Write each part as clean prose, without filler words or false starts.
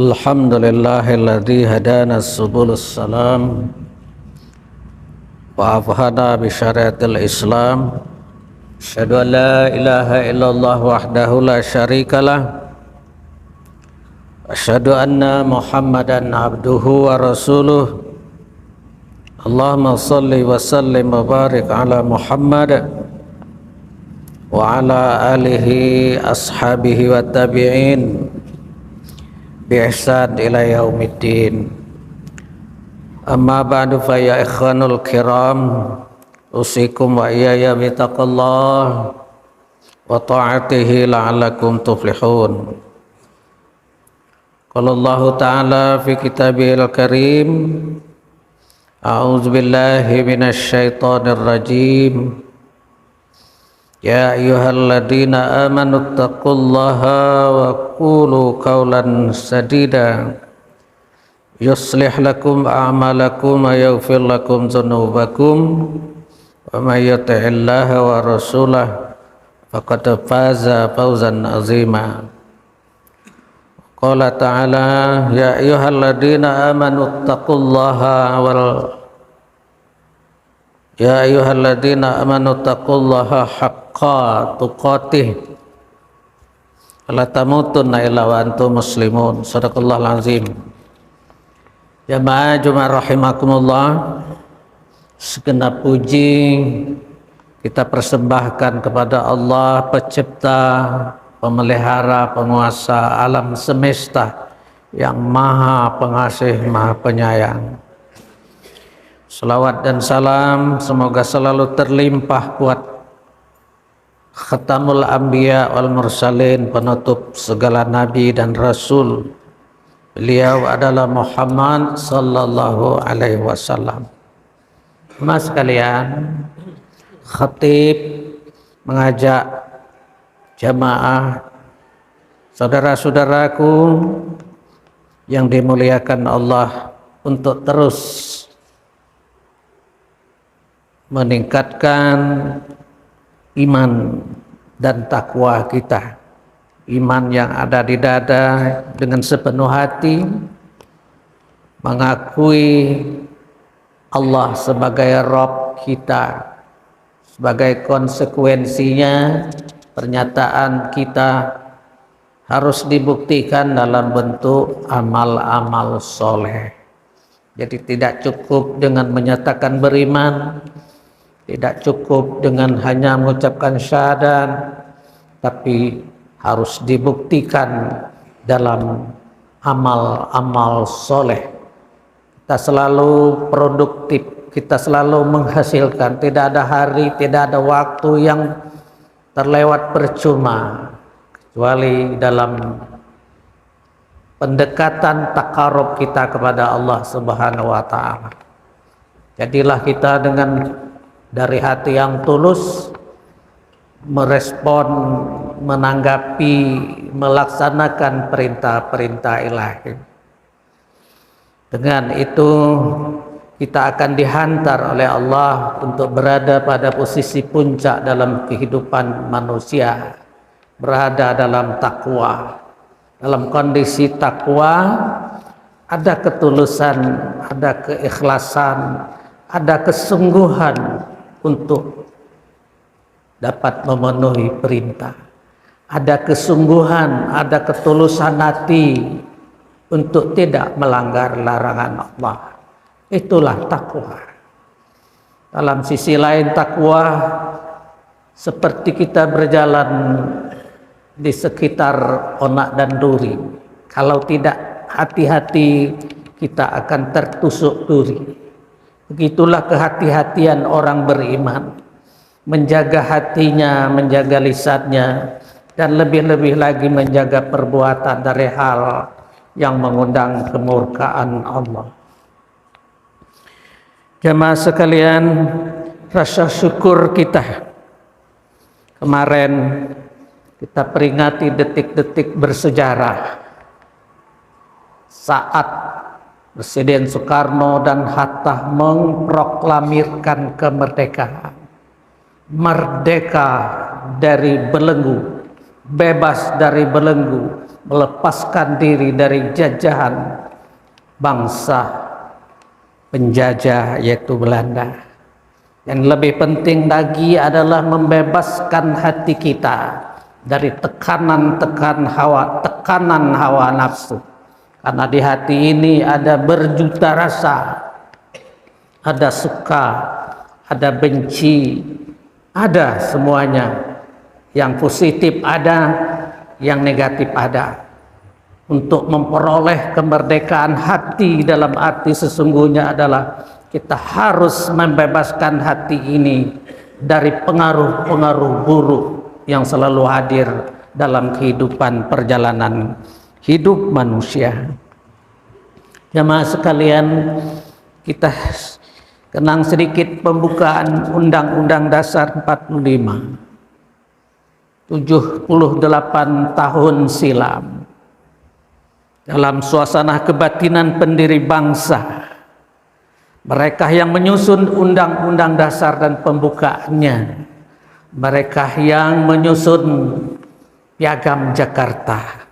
Alhamdulillahilladzi hadana subulus salam wa afhana bi syariatil Islam. Asyhadu an la ilaha illallah wahdahu la syarikalah. Asyhadu anna Muhammadan abduhu wa rasuluh. Allahumma salli wa sallim wa barik ala Muhammad wa ala alihi ashabihi wa tabi'in bi ihsan ila yaumiddin. Amma ba'du fa ya ikhwanul kiram, usikum wa iyaya bitaqallah wa ta'atihi la'allakum tuflihun. Qala Allah ta'ala fi kitabihil karim, a'udzu billahi minasy syaithanir rajim. Ya ayyuhalladzina amanu taqullaha wa qulu qawlan sadida yuslih lakum a'malakum wa yaghfir lakum dzunubakum wa may yuti'illaha wa rasulahu faqad faza fawzan 'azima. Qala ta'ala ya ayyuhalladzina amanu taqullaha ya ayyuhalladzina amanu taqullaha haqqa tuqatih la tamutunna illa wa antum muslimun. Shadaqallahul azim. Jamaah Jumat rahimakumullah, segenap puji kita persembahkan kepada Allah, pencipta, pemelihara, penguasa alam semesta yang maha pengasih, maha penyayang. Salawat dan salam semoga selalu terlimpah buat Khatamul Anbiya wal Mursalin, penutup segala nabi dan rasul. Beliau adalah Muhammad sallallahu alaihi wasallam. Mas sekalian, khatib mengajak jamaah, saudara-saudaraku yang dimuliakan Allah, untuk terus meningkatkan iman dan takwa kita, iman yang ada di dada dengan sepenuh hati, mengakui Allah sebagai Rabb kita. Sebagai konsekuensinya, pernyataan kita harus dibuktikan dalam bentuk amal-amal soleh. Jadi tidak cukup dengan menyatakan beriman, tidak cukup dengan hanya mengucapkan syahadat, tapi harus dibuktikan dalam amal-amal soleh. Kita selalu produktif, kita selalu menghasilkan, tidak ada hari, tidak ada waktu yang terlewat percuma, kecuali dalam pendekatan takarub kita kepada Allah Subhanahu wa ta'ala. Jadilah kita dengan dari hati yang tulus merespon, menanggapi, melaksanakan perintah-perintah ilahi. Dengan itu kita akan dihantar oleh Allah untuk berada pada posisi puncak dalam kehidupan manusia, berada dalam takwa. Dalam kondisi takwa ada ketulusan, ada keikhlasan, ada kesungguhan untuk dapat memenuhi perintah. Ada kesungguhan, ada ketulusan hati untuk tidak melanggar larangan Allah. Itulah takwa. Dalam sisi lain, takwa seperti kita berjalan di sekitar onak dan duri. Kalau tidak hati-hati, kita akan tertusuk duri. Begitulah kehati-hatian orang beriman, menjaga hatinya, menjaga lisannya, dan lebih-lebih lagi menjaga perbuatan dari hal yang mengundang kemurkaan Allah. Jamaah sekalian, rasa syukur kita, kemarin kita peringati detik-detik bersejarah saat Presiden Soekarno dan Hatta memproklamirkan kemerdekaan, merdeka dari belenggu, bebas dari belenggu, melepaskan diri dari jajahan bangsa penjajah yaitu Belanda. Yang lebih penting lagi adalah membebaskan hati kita dari tekanan hawa nafsu. Karena di hati ini ada berjuta rasa, ada suka, ada benci, ada semuanya. Yang positif ada, yang negatif ada. Untuk memperoleh kemerdekaan hati dalam arti sesungguhnya adalah kita harus membebaskan hati ini dari pengaruh-pengaruh buruk yang selalu hadir dalam kehidupan perjalanan hidup manusia. Jemaah sekalian, kita kenang sedikit pembukaan Undang-Undang Dasar 45. 78 tahun silam. Dalam suasana kebatinan pendiri bangsa, mereka yang menyusun Undang-Undang Dasar dan pembukaannya, mereka yang menyusun Piagam Jakarta,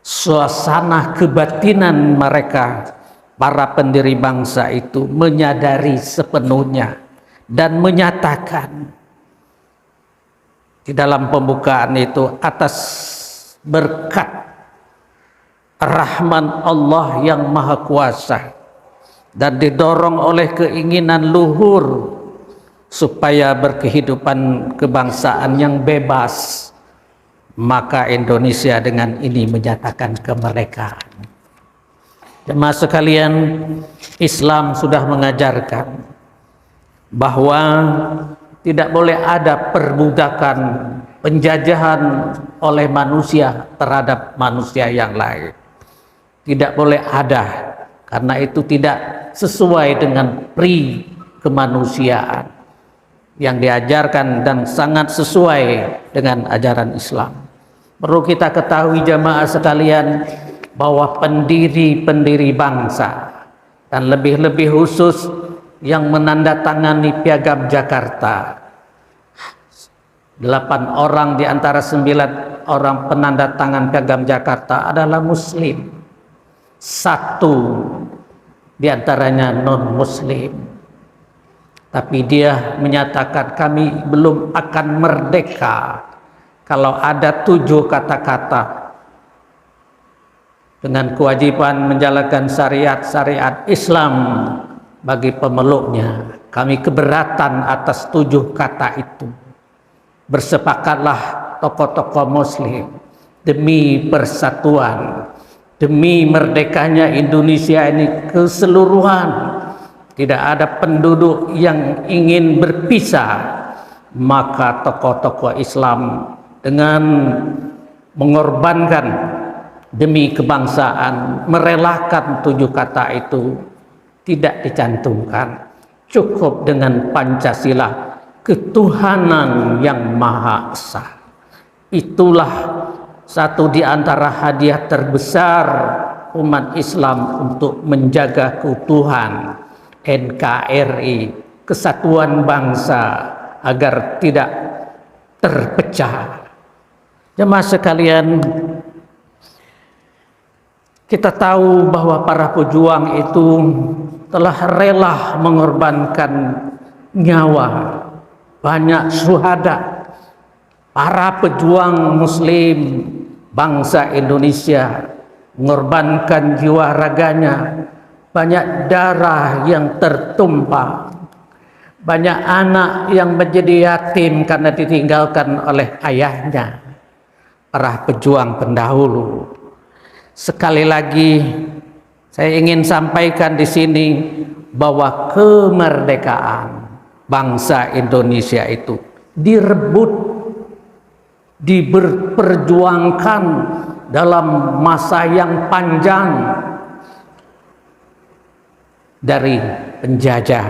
suasana kebatinan mereka, para pendiri bangsa itu menyadari sepenuhnya dan menyatakan di dalam pembukaan itu, atas berkat Rahman Allah yang Maha Kuasa dan didorong oleh keinginan luhur supaya berkehidupan kebangsaan yang bebas, maka Indonesia dengan ini menyatakan kemerdekaan. Jemaah sekalian, Islam sudah mengajarkan bahwa tidak boleh ada perbudakan, penjajahan oleh manusia terhadap manusia yang lain. Tidak boleh ada, karena itu tidak sesuai dengan pri kemanusiaan yang diajarkan dan sangat sesuai dengan ajaran Islam. Perlu kita ketahui jamaah sekalian bahwa pendiri-pendiri bangsa dan lebih-lebih khusus yang menandatangani Piagam Jakarta, 8 orang di antara 9 orang penandatangan Piagam Jakarta adalah Muslim. 1 di antaranya non-Muslim. Tapi dia menyatakan kami belum akan merdeka kalau ada 7 kata-kata dengan kewajiban menjalankan syariat Islam bagi pemeluknya. Kami keberatan atas 7 kata itu. Bersepakatlah tokoh-tokoh Muslim demi persatuan, demi merdekanya Indonesia ini keseluruhan. Tidak ada penduduk yang ingin berpisah, maka tokoh-tokoh Islam dengan mengorbankan demi kebangsaan, merelakan 7 kata itu tidak dicantumkan. Cukup dengan Pancasila, ketuhanan yang Maha Esa. Itulah satu di antara hadiah terbesar umat Islam untuk menjaga keutuhan NKRI, kesatuan bangsa, agar tidak terpecah. Jemaah sekalian, kita tahu bahwa para pejuang itu telah rela mengorbankan nyawa, banyak syuhada. Para pejuang Muslim bangsa Indonesia mengorbankan jiwa raganya, banyak darah yang tertumpah, banyak anak yang menjadi yatim karena ditinggalkan oleh ayahnya. Para pejuang pendahulu. Sekali lagi saya ingin sampaikan di sini bahwa kemerdekaan bangsa Indonesia itu direbut, diperjuangkan dalam masa yang panjang dari penjajah.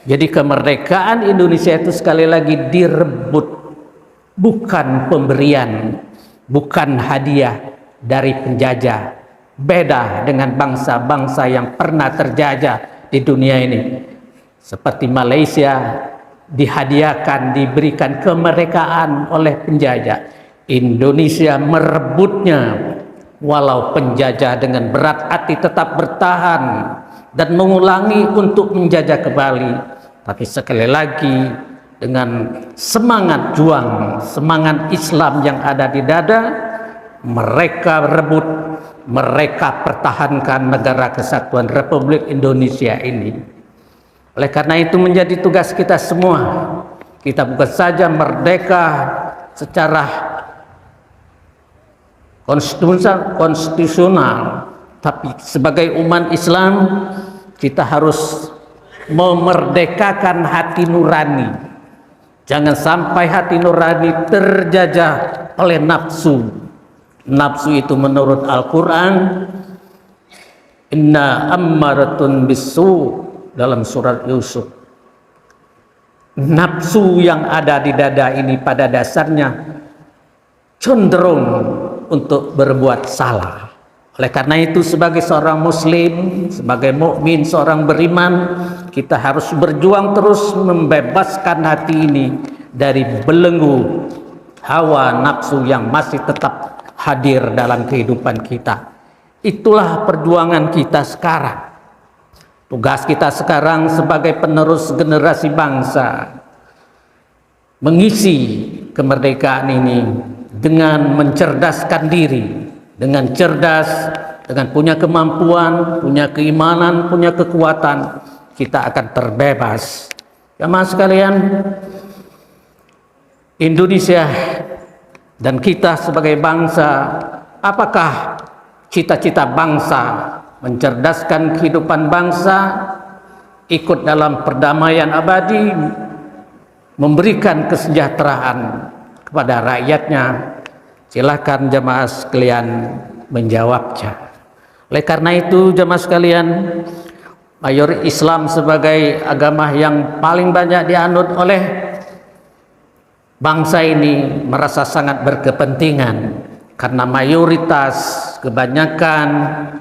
Jadi kemerdekaan Indonesia itu sekali lagi direbut, bukan pemberian, bukan hadiah dari penjajah. Beda dengan bangsa-bangsa yang pernah terjajah di dunia ini. Seperti Malaysia, dihadiahkan, diberikan kemerdekaan oleh penjajah. Indonesia merebutnya, walau penjajah dengan berat hati tetap bertahan dan mengulangi untuk menjajah kembali. Tapi sekali lagi dengan semangat juang, semangat Islam yang ada di dada, mereka rebut, mereka pertahankan negara kesatuan Republik Indonesia ini. Oleh karena itu menjadi tugas kita semua. Kita bukan saja merdeka secara konstitusional, tapi sebagai umat Islam kita harus memerdekakan hati nurani. Jangan sampai hati nurani terjajah oleh nafsu. Nafsu itu menurut Al-Quran, inna ammaratun bisu, dalam surat Yusuf. Nafsu yang ada di dada ini pada dasarnya cenderung untuk berbuat salah. Oleh karena itu sebagai seorang muslim, sebagai mukmin, seorang beriman, kita harus berjuang terus membebaskan hati ini dari belenggu hawa nafsu yang masih tetap hadir dalam kehidupan kita. Itulah perjuangan kita sekarang. Tugas kita sekarang sebagai penerus generasi bangsa mengisi kemerdekaan ini dengan mencerdaskan diri, dengan cerdas, dengan punya kemampuan, punya keimanan, punya kekuatan, kita akan terbebas. Jamaah sekalian, Indonesia dan kita sebagai bangsa, apakah cita-cita bangsa mencerdaskan kehidupan bangsa, ikut dalam perdamaian abadi, memberikan kesejahteraan kepada rakyatnya? Silakan jamaah sekalian menjawabnya. Oleh karena itu jamaah sekalian, mayoritas Islam sebagai agama yang paling banyak dianut oleh bangsa ini merasa sangat berkepentingan, karena mayoritas, kebanyakan,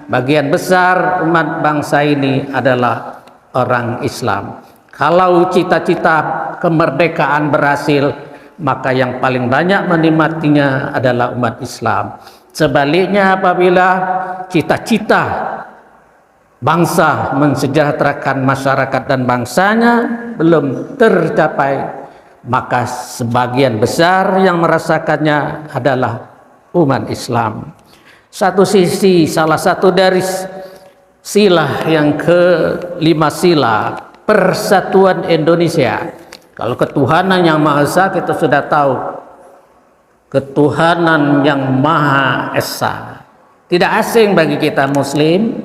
bagian besar umat bangsa ini adalah orang Islam. Kalau cita-cita kemerdekaan berhasil, maka yang paling banyak menikmatinya adalah umat Islam. Sebaliknya apabila cita-cita bangsa mensejahterakan masyarakat dan bangsanya belum tercapai, maka sebagian besar yang merasakannya adalah umat Islam. Satu sisi, salah satu dari sila yang ke-5 sila persatuan Indonesia. Kalau ketuhanan yang Maha Esa kita sudah tahu, ketuhanan yang Maha Esa tidak asing bagi kita Muslim,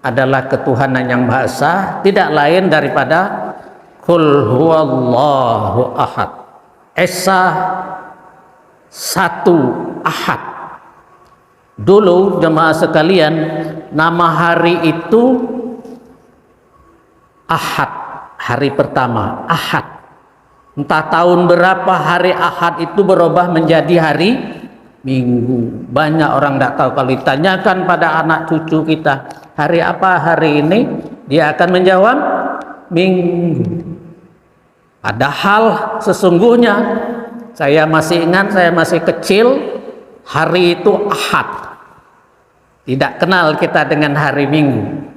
adalah ketuhanan yang Maha Esa, tidak lain daripada Qul huwallahu ahad, Esa satu ahad. Dulu jemaah sekalian, nama hari itu Ahad, hari pertama Ahad. Entah tahun berapa hari Ahad itu berubah menjadi hari Minggu. Banyak orang tidak tahu. Kalau ditanyakan pada anak cucu kita, hari apa hari ini, dia akan menjawab Minggu. Padahal sesungguhnya saya masih ingat, saya masih kecil, hari itu Ahad. Tidak kenal kita dengan hari Minggu.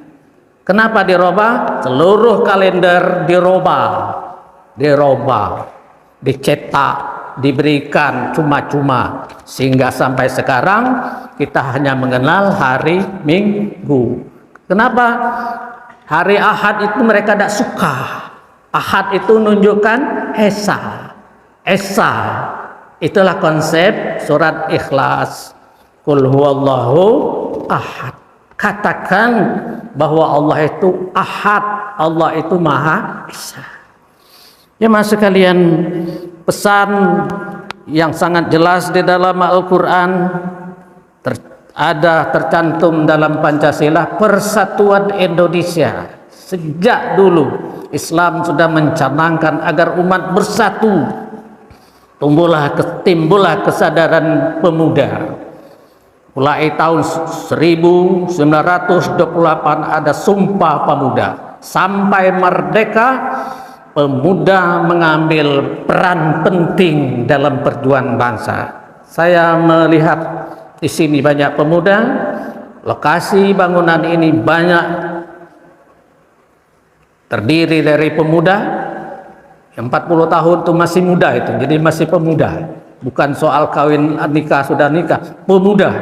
Kenapa dirubah? Seluruh kalender dirubah, dicetak, diberikan cuma-cuma, sehingga sampai sekarang kita hanya mengenal hari Minggu. Kenapa? Hari Ahad itu mereka tidak suka. Ahad itu menunjukkan Esa. Esa, itulah konsep surat Ikhlas. Qul huwallahu ahad. Katakan bahwa Allah itu ahad, Allah itu Maha Esa. Ya mas sekalian, pesan yang sangat jelas di dalam Al-Quran tercantum dalam Pancasila, persatuan Indonesia. Sejak dulu Islam sudah mencanangkan agar umat bersatu. Timbullah kesadaran pemuda. Mulai tahun 1928 ada Sumpah Pemuda. Sampai merdeka, pemuda mengambil peran penting dalam perjuangan bangsa. Saya melihat di sini banyak pemuda, lokasi bangunan ini banyak terdiri dari pemuda. Yang 40 tahun itu masih muda itu, jadi masih pemuda. Bukan soal kawin nikah sudah nikah, pemuda.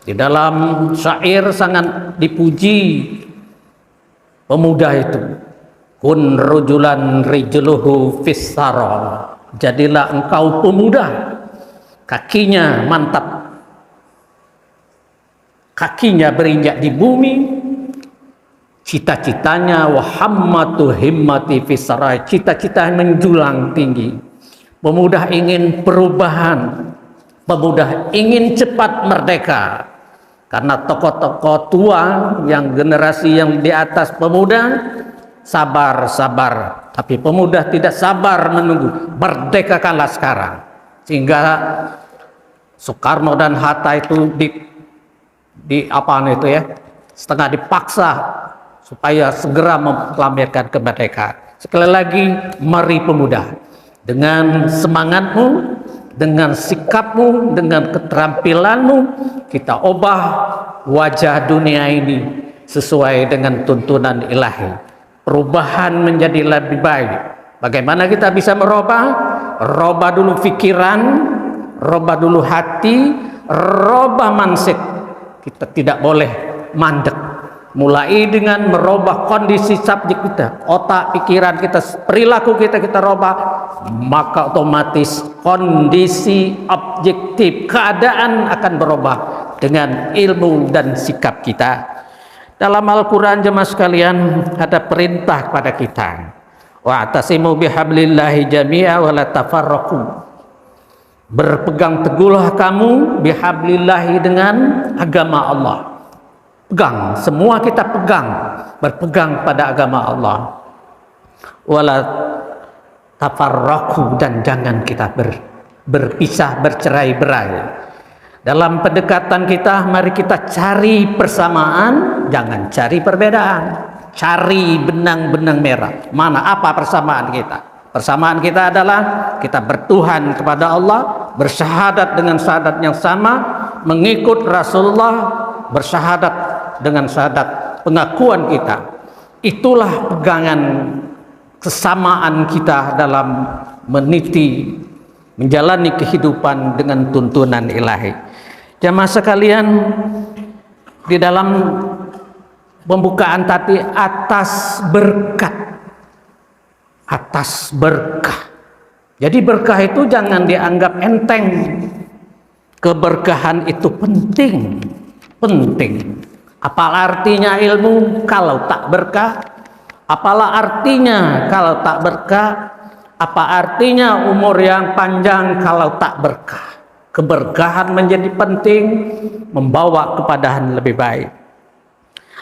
Di dalam syair sangat dipuji pemuda itu. Kun rujulan rijluhu fissara. Jadilah engkau pemuda, kakinya mantap, kakinya berinjak di bumi, cita-citanya wahammatu himmati fissarai, cita-cita menjulang tinggi. Pemuda ingin perubahan, pemuda ingin cepat merdeka. Karena tokoh-tokoh tua yang generasi yang di atas pemuda sabar, tapi pemuda tidak sabar menunggu, merdekakanlah sekarang. Sehingga Soekarno dan Hatta itu di apaan itu ya, setengah dipaksa supaya segera memproklamirkan kemerdekaan. Sekali lagi, mari pemuda, dengan semangatmu, dengan sikapmu, dengan keterampilanmu, kita ubah wajah dunia ini sesuai dengan tuntunan ilahi. Perubahan menjadi lebih baik. Bagaimana kita bisa merubah? Robah dulu pikiran, robah dulu hati, robah mindset. Kita tidak boleh mandek. Mulai dengan merubah kondisi subjek kita, otak, pikiran kita, perilaku kita robah, maka otomatis kondisi objektif keadaan akan berubah dengan ilmu dan sikap kita. Dalam Al-Quran jemaah sekalian ada perintah kepada kita, wa'tasimu bihablillahi jami'a wa la tafarraqu. Berpegang teguhlah kamu bihablillahi dengan agama Allah. Pegang, semua kita pegang, berpegang pada agama Allah. Wala tafarraqu, dan jangan kita berpisah, bercerai-berai. Dalam pendekatan kita, mari kita cari persamaan, jangan cari perbedaan. Cari benang-benang merah. Mana apa persamaan kita? Persamaan kita adalah kita bertuhan kepada Allah, bersyahadat dengan syahadat yang sama, mengikut Rasulullah, bersyahadat dengan syahadat pengakuan kita. Itulah pegangan kesamaan kita dalam menjalani kehidupan dengan tuntunan ilahi. Jamaah sekalian, di dalam pembukaan tadi atas berkah. Jadi berkah itu jangan dianggap enteng. Keberkahan itu penting. Apalah artinya ilmu kalau tak berkah? Apalah artinya kalau tak berkah? Apa artinya umur yang panjang kalau tak berkah? Keberkahan menjadi penting, membawa kepada yang lebih baik.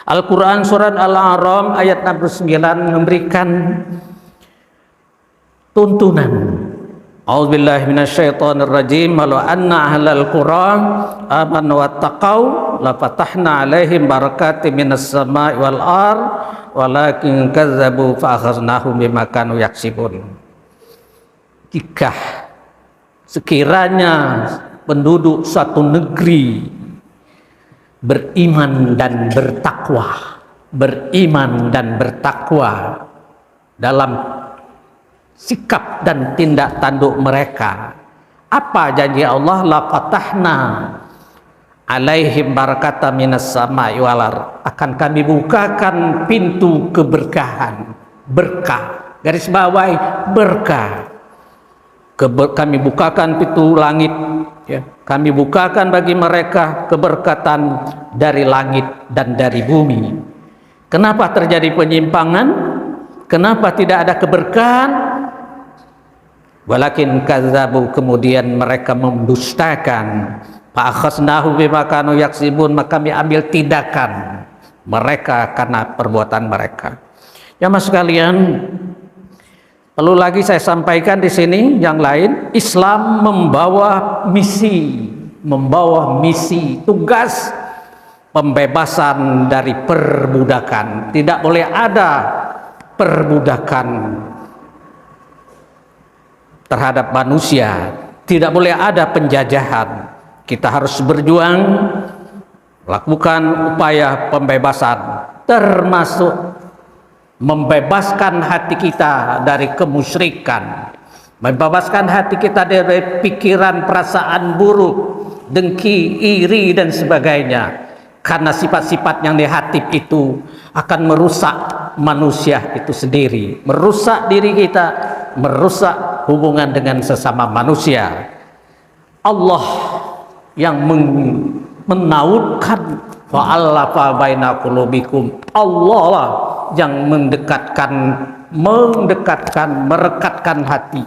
Al-Quran surat Al-A'raf ayat 69 memberikan tuntunan. A'udzubillahi minasyaitonirrajim. Walau anna ahlal qura amanu wattaqau la fatahna 'alaihim barakatim minas sama'i wal ard walakin kazzabu fa akhaznahum bima kanu yaksibun. Jika sekiranya penduduk suatu negeri beriman dan bertakwa dalam sikap dan tindak tanduk mereka, apa janji Allah? La fatahna alaihim barakata minas sama'i wal ard, akan kami bukakan pintu keberkahan, berkah, garis bawahi berkah. Kami bukakan pintu langit, ya. Kami bukakan bagi mereka keberkatan dari langit dan dari bumi. Kenapa terjadi penyimpangan? Kenapa tidak ada keberkahan? Walakin kazzabu, kemudian mereka mendustakan. Fa akhadnahu bima kanu yaksibun, maka kami ambil tindakan mereka karena perbuatan mereka. Jamaah sekalian, perlu lagi saya sampaikan di sini yang lain. Islam membawa misi, tugas pembebasan dari perbudakan. Tidak boleh ada perbudakan terhadap manusia. Tidak boleh ada penjajahan. Kita harus berjuang, lakukan upaya pembebasan, termasuk membebaskan hati kita dari kemusyrikan, membebaskan hati kita dari pikiran perasaan buruk, dengki, iri dan sebagainya. Karena sifat-sifat yang negatif itu akan merusak manusia itu sendiri, merusak diri kita, merusak hubungan dengan sesama manusia. Allah yang menautkan fa'alafa baina qulubikum. Allah lah yang merekatkan hati.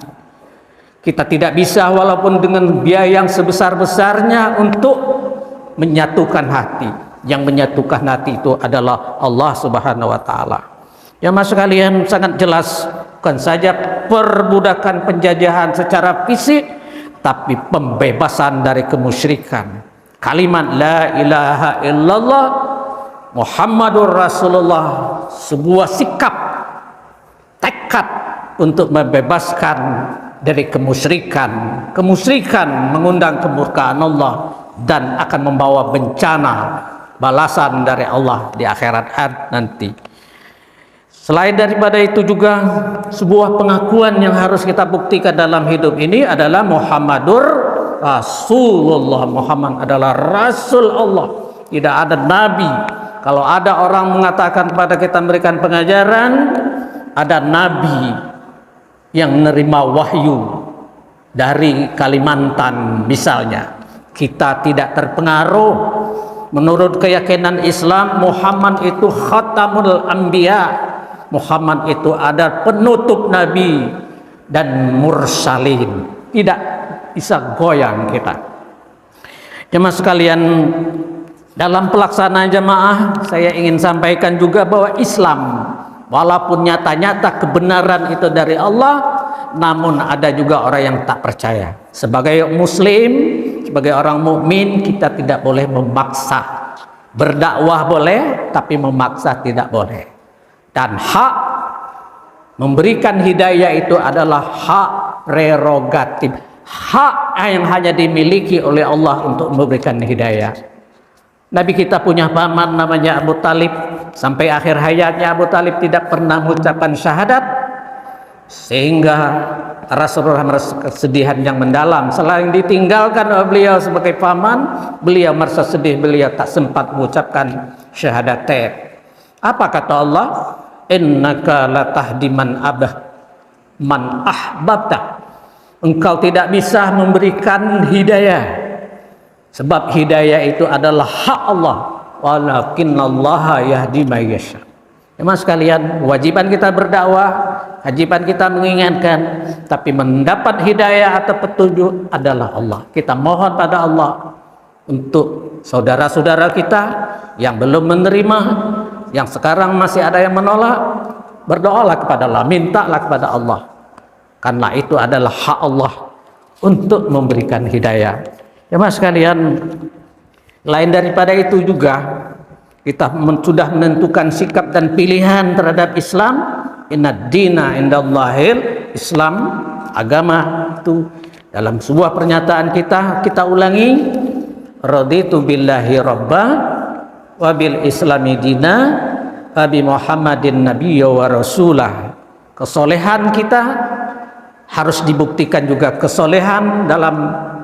Kita tidak bisa walaupun dengan biaya yang sebesar-besarnya untuk menyatukan hati. Yang menyatukan hati itu adalah Allah Subhanahu wa taala. Ya mas sekalian, sangat jelas bukan saja perbudakan penjajahan secara fisik, tapi pembebasan dari kemusyrikan. Kalimat la ilaha illallah Muhammadur Rasulullah, sebuah sikap tekad untuk membebaskan dari kemusyrikan. Kemusyrikan mengundang kemurkaan Allah dan akan membawa bencana, balasan dari Allah di akhirat nanti. Selain daripada itu juga sebuah pengakuan yang harus kita buktikan dalam hidup ini adalah Muhammadur Rasulullah. Muhammad adalah Rasul Allah, tidak ada Nabi. Kalau ada orang mengatakan kepada kita memberikan pengajaran, ada Nabi yang menerima wahyu dari Kalimantan misalnya, kita tidak terpengaruh. Menurut keyakinan Islam, Muhammad itu khatamul anbiya. Muhammad itu ada penutup nabi dan mursalin. Tidak bisa goyang kita. Jemaah sekalian, dalam pelaksanaan jemaah, saya ingin sampaikan juga bahwa Islam, walaupun nyata-nyata kebenaran itu dari Allah, namun ada juga orang yang tak percaya. Sebagai muslim, sebagai orang mukmin, kita tidak boleh memaksa. Berdakwah boleh, tapi memaksa tidak boleh. Dan hak memberikan hidayah itu adalah hak prerogatif, hak yang hanya dimiliki oleh Allah untuk memberikan hidayah. Nabi kita punya paman namanya Abu Talib. Sampai akhir hayatnya Abu Talib tidak pernah mengucapkan syahadat, sehingga Rasulullah merasa kesedihan yang mendalam. Selain ditinggalkan oleh beliau sebagai paman, beliau merasa sedih, beliau tak sempat mengucapkan syahadatain. Apa kata Allah? Innaka latahdi man ahbabta. Engkau tidak bisa memberikan hidayah, sebab hidayah itu adalah hak Allah. Walakinallaha yahdi may yasha. Mas sekalian, kewajiban kita berdakwah, kewajiban kita mengingatkan, tapi mendapat hidayah atau petunjuk adalah Allah. Kita mohon pada Allah untuk saudara-saudara kita yang belum menerima, yang sekarang masih ada yang menolak, berdoalah kepada Allah, mintalah kepada Allah, karena itu adalah hak Allah untuk memberikan hidayah. Ya mas sekalian, lain daripada itu juga kita sudah menentukan sikap dan pilihan terhadap Islam. Inna dina indallahil Islam, agama itu dalam sebuah pernyataan kita ulangi, raditu billahi rabba wa bil islami dina wa bi Muhammadin nabiyya wa rasulah. Kesolehan kita harus dibuktikan juga kesolehan dalam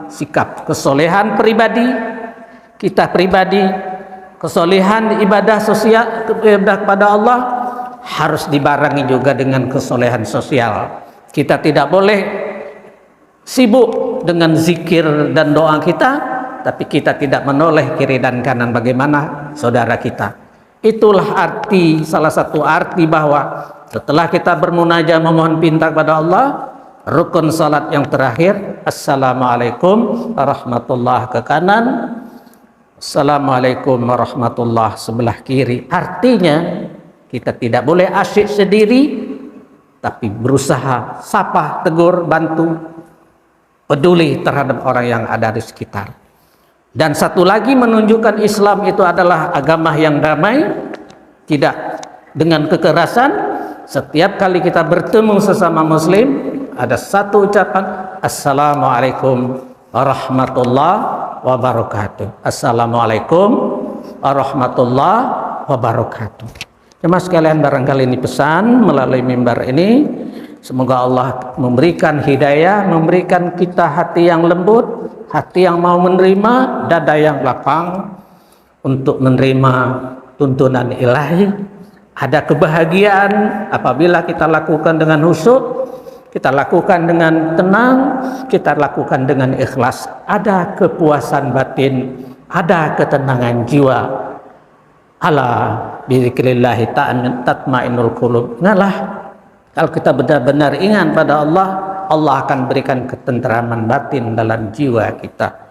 sikap, kesolehan pribadi kita pribadi, kesolehan ibadah sosial, ibadah kepada Allah harus dibarengi juga dengan kesolehan sosial. Kita tidak boleh sibuk dengan zikir dan doa kita, tapi kita tidak menoleh kiri dan kanan bagaimana saudara kita. Itulah arti, salah satu arti bahwa setelah kita bermunajat memohon pinta kepada Allah, rukun salat yang terakhir, assalamualaikum warahmatullahi ke kanan, assalamualaikum warahmatullahi sebelah kiri. Artinya kita tidak boleh asyik sendiri, tapi berusaha sapa, tegur, bantu, peduli terhadap orang yang ada di sekitar. Dan satu lagi menunjukkan Islam itu adalah agama yang damai, tidak dengan kekerasan. Setiap kali kita bertemu sesama muslim, ada satu ucapan, Assalamualaikum warahmatullahi wabarakatuh. Assalamualaikum warahmatullahi wabarakatuh. Jemaah sekalian, barangkali ini pesan melalui mimbar ini. Semoga Allah memberikan hidayah, memberikan kita hati yang lembut, hati yang mau menerima, dada yang lapang untuk menerima tuntunan ilahi. Ada kebahagiaan apabila kita lakukan dengan khusyuk, kita lakukan dengan tenang, kita lakukan dengan ikhlas. Ada kepuasan batin, ada ketenangan jiwa. Ala bizikrillah tatmainnul qulub. Ngalah, kalau kita benar-benar ingat pada Allah, Allah akan berikan ketenteraman batin dalam jiwa kita.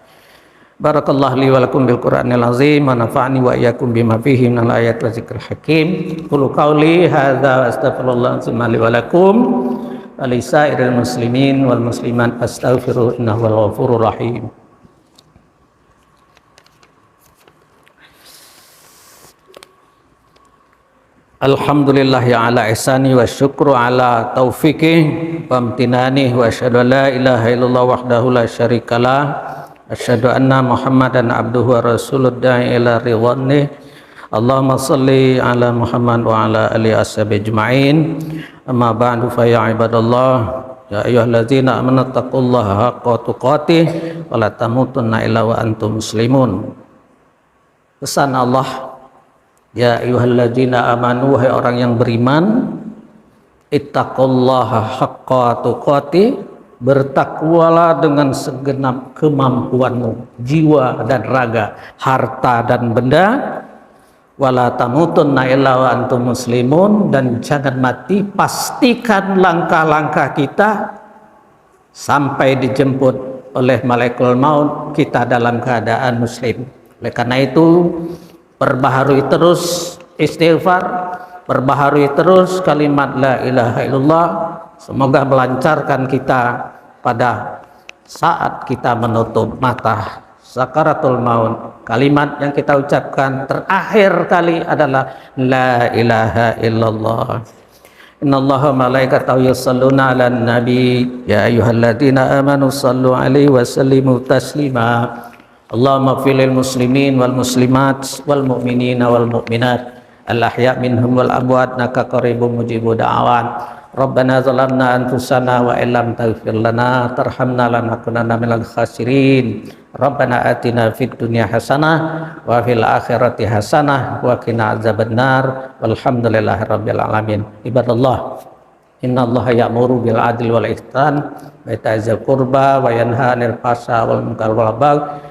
Barakallahu li wa lakum bil Qur'anil azim wa nafa'ani wa iyyakum bima fihi minal ayati wa dzikril hakim. Qulu qawli hadza wa astaghfirullah li wa lakum wa li sairil muslimin wal muslimat astaghfiruhu innahu wal ghafurur rahim. Alhamdulillah ya ala ihsani wa syukru ala taufiqih wa amtinani wa asyhadu an la ilaha illallah wahdahu la syarikalah asyhadu anna Muhammadan abduhu wa rasuluh da'i ila ridwanih. Allahumma salli ala Muhammad wa ala alihi washabihi ajma'in. Amma ba'du fa ya ibadallah ya ayyuhallazina amanu taqullaha haqqa tuqatih wa la tamutunna illa wa antum muslimun. Pesan Allah, ya ayyuhallazina amanu, hai orang yang beriman, ittaqullaha haqqa tuqatih, bertakwalah dengan segenap kemampuanmu, jiwa dan raga, harta dan benda. Wala tamutunna illa wa antum muslimun, dan jangan mati, pastikan langkah-langkah kita sampai dijemput oleh malaikat maut kita dalam keadaan muslim. Oleh karena itu, perbaharui terus istighfar, perbaharui terus kalimat la ilaha illallah. Semoga melancarkan kita pada saat kita menutup mata sakaratul maut. Kalimat yang kita ucapkan terakhir kali adalah la ilaha illallah. Innallaha malaikatahu yusholluna 'alan nabi ya ayyuhalladzina amanu shallu 'alaihi wa sallimu taslima. Allahumma filil muslimin wal muslimat wal mu'minina wal mu'minat al ahya' minhum wal amwat naka qaribun mujibu da'awat. Rabbana zalamna anfusana wa illam taghfir lana tarhamna lanakunanna minal khasirin. Rabbana atina fid dunya hasanah wa fil akhirati hasanah wa qina azabannar. Walhamdulillahi rabbil alamin. Ibadallah, innallaha ya'muru bil adli wal ihsan wa ita'i dzil qurba wa yanha 'anil fahsya'i wal munkari wal baghi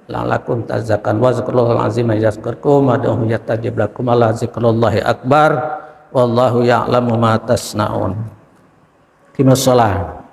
la'allakum tazakkarun. Wa zikrullahil azim yazkurkum wa ad'uhu yastajib lakum. Alla zikrullahi akbar wallahu ya'lamu ma tasna'un. Qimus shalah.